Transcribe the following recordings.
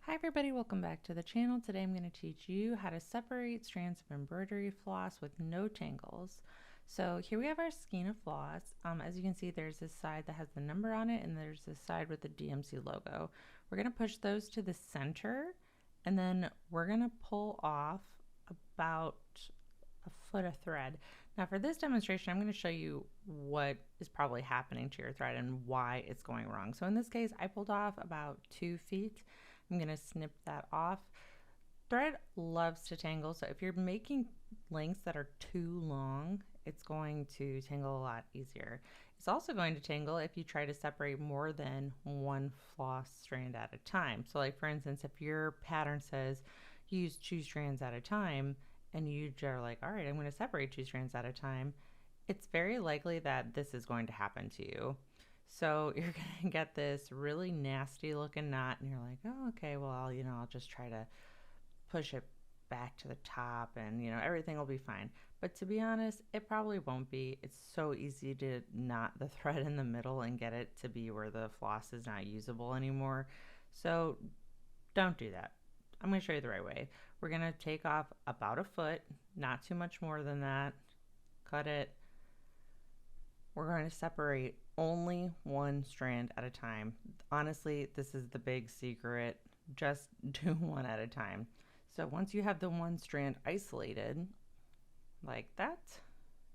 Hi everybody, welcome back to the channel. Today I'm going to teach you how to separate strands of embroidery floss with no tangles. So here we have our skein of floss. As you can see, there's this side that has the number on it and there's this side with the DMC logo. We're going to push those to the center and then we're going to pull off about a foot of thread. Now for this demonstration, I'm going to show you what is probably happening to your thread and why it's going wrong. So in this case, I pulled off about 2 feet. I'm going to snip that off. Thread loves to tangle, so if you're making lengths that are too long, it's going to tangle a lot easier. It's also going to tangle if you try to separate more than one floss strand at a time. So like for instance, if your pattern says use 2 strands at a time and you are like, all right, I'm going to separate 2 strands at a time, it's very likely that this is going to happen to you. So you're gonna get this really nasty looking knot and you're like, oh, okay, well, I'll just try to push it back to the top and everything will be fine. But to be honest, it probably won't be. It's so easy to knot the thread in the middle and get it to be where the floss is not usable anymore. So don't do that. I'm gonna show you the right way. We're gonna take off about a foot, not too much more than that. Cut it. We're going to separate only one strand at a time. Honestly, this is the big secret. Just do one at a time. So once you have the one strand isolated, like that,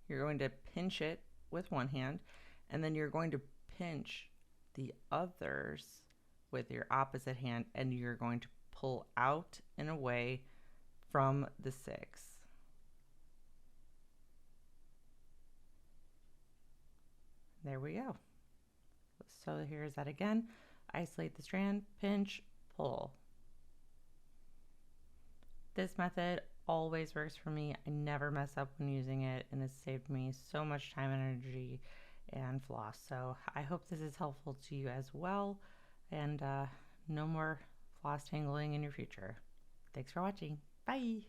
you're going to pinch it with one hand, and then you're going to pinch the others with your opposite hand, and you're going to pull out and away from the 6. There we go. So here's that again. Isolate the strand, pinch, pull. This method always works for me. I never mess up when using it, and it's saved me so much time and energy and floss. So I hope this is helpful to you as well, and no more floss tangling in your future. Thanks for watching. Bye.